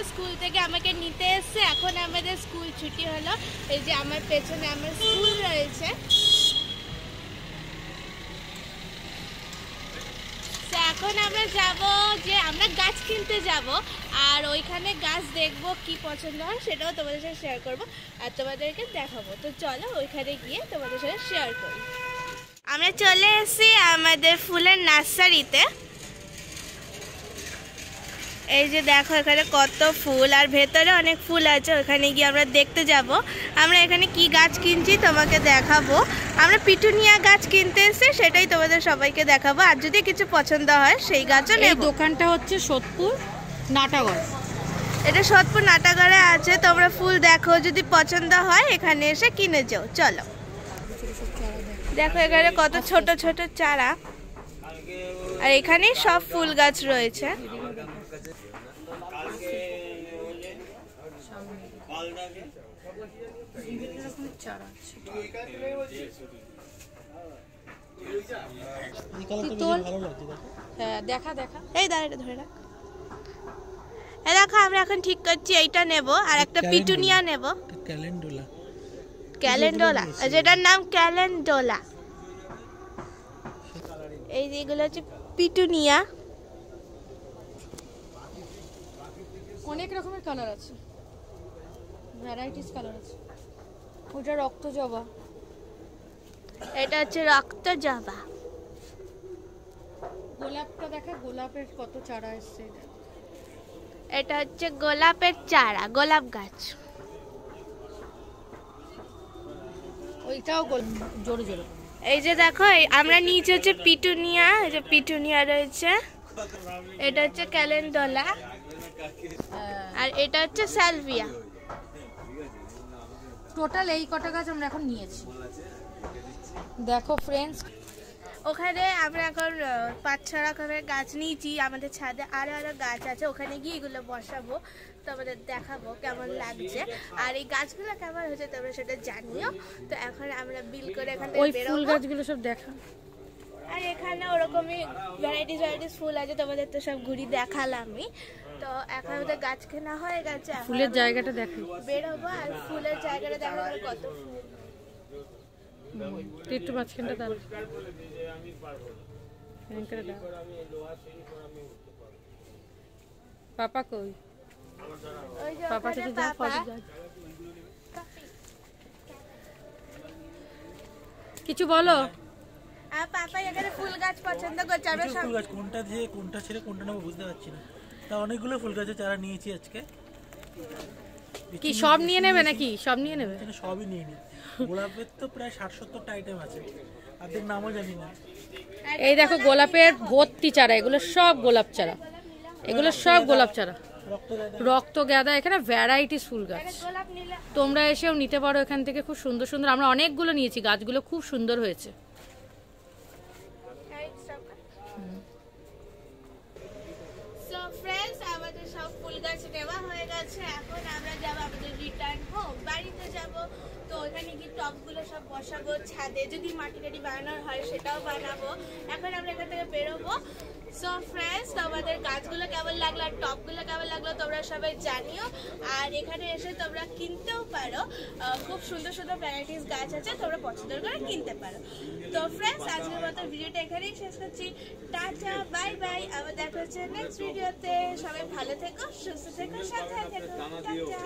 School থেকে আমাকে নিতে এসছে। এখন আমাদের স্কুল ছুটি হলো। এই যে আমার পেছনে আমার স্কুল রয়েছে। এখন আমরা যাব যে আমরা গাছ কিনতে যাব, আর ওইখানে গাছ দেখব কি পছন্দ হয় সেটাও তোমাদের সাথে শেয়ার করব আর তোমাদেরকে দেখাবো। তো চলো ওইখানে গিয়ে তোমাদের সাথে শেয়ার করি। আমরা চলে এসেছি আমাদের ফুলের নার্সারিতে। এই যে দেখো এখানে কত ফুল, আর ভেতরে অনেক ফুল আছে। ওখানে গিয়ে আমরা দেখতে যাব। আমরা এখানে কি গাছ কিনছি তোমাকে দেখাবো। আমরা পিটুনিয়া গাছ কিনতে এসে সেটাই তোমাদের সবাইকে দেখাবো, আর যদি কিছু পছন্দ হয় সেই গাছও নেব। এই দোকানটা হচ্ছে সোদপুর নাটাগড়। এটা সোদপুর নাটাগড়ে আছে। তোমরা ফুল দেখো, যদি পছন্দ হয় এখানে এসে কিনে যাও। চলো দেখো এখানে কত ছোট ছোট চারা, আর এখানে সব ফুল গাছ রয়েছে। দেখা দেখা এই দাঁড়া ধরে রাখ। এই দেখো আমরা এখন ঠিক করছি এইটা নেব, আর একটা পিটুনিয়া নেব। ক্যালেন্ডুলা, ক্যালেন্ডোলা, যেটার নাম ক্যালেন্ডোলা। এই যেগুলো হচ্ছে পিটুনিয়া। অনেক রকমের কালার আছে, ভ্যারাইটিস কালার আছে। ওটা রক্ত জবা, এটা হচ্ছে রক্ত জবা। গোলাপটা দেখা, গোলাপের কত চারা এসছে। এটা হচ্ছে গোলাপের চারা, গোলাপ গাছ। ওইটাও জোরে জোরে। এই যে দেখো আমরা নিচে হচ্ছে পিটুনিয়া, এই যে পিটুনিয়া রয়েছে। এটা হচ্ছে ক্যালেন্ডোলা, আর এটা হচ্ছে সালভিয়া। টোটাল এই কটা গাছ আমরা এখন নিয়েছি। দেখো ফ্রেন্ডস, ওখানে আমরা এখন 5-6 রকমের গাছ নিয়েছি। আমাদের ছাদে আরো আরো গাছ আছে, ওখানে গিয়ে এগুলো বসাবো, তোমাদের দেখাবো কেমন লাগছে, আর এই গাছগুলো কেমন হয়েছে তোমরা সেটা জানিও। তো এখন আমরা বিল করে এখান থেকে ওই বেরোবো। ফুল গাছগুলো সব দেখা, আর এখানে ওরকমই ভ্যারাইটিস ফুল আছে, তোমাদের তো সব ঘুরি দেখালামই। তো এখন আমাদের গাছ কেনা হয়ে গেছে, ফুলের জায়গাটা দেখো, বেরোবো আর ফুলের জায়গাটা দেখা কত ফুল। একটু মাঝখানটা দাও। পাপা কই? ওই যে পাপা ওখানে সাথে যা পাপা। কিছু বলো। আর পাপা এখানে ফুল গাছ পছন্দ করছে। আমরা সব ফুল গাছ কোনটা দিয়ে কোনটা ছেড়ে কোনটা নেবো বুঝতে পারছি না। তা অনেকগুলো ফুল গাছের চারা নিয়েছি আজকে। কি সব নিয়ে নেবে নাকি? সব নিয়ে নেবে? সবই নিয়ে নি। গোলাপের তো প্রায় 60-70টা আইটেম আছে, অর্ধেক নামও জানি না। এই দেখো গোলাপের ভর্তি চারা, এগুলো সব গোলাপ চারা, এগুলো সব গোলাপ চারা, রক্ত গাঁদা। এখানে ভ্যারাইটিস ফুল গাছ, গোলাপ নিলে তোমরা এসেও নিতে পারো এখান থেকে। খুব সুন্দর সুন্দর, আমরা অনেকগুলো নিয়েছি, গাছগুলো খুব সুন্দর হয়েছে। সো ফ্রেন্ডস, আমাদের সব ফুল গাছ নেওয়া হয়ে গেছে। এখন আমরা যাব আমাদের রিটার্ন হোম, বাড়িতে যাব। তো ওখানে গিয়ে টবগুলো সব বসাবো ছাদে, যদি মাটি টাটি বানানোর হয় সেটাও বানাবো। এখন আমরা এখান থেকে বেরোবো। সো ফ্রেন্ডস, তোমাদের গাছগুলো কেমন লাগলো আর টবগুলো কেমন লাগলো তোমরা সবাই জানিও। আর এখানে এসে তোমরা কিনতেও পারো, খুব সুন্দর সুন্দর ভ্যারাইটিস গাছ আছে, তোমরা পছন্দ করে কিনতে পারো। তো ফ্রেন্ডস, আজকের মতো ভিডিওটা এখানেই শেষ করছি। Tata, bye bye. আবার দেখা হচ্ছে নেক্সট ভিডিওতে। সবাই ভালো থেকো, সুস্থ থেকো, সাবধানে থেকো। টাটা।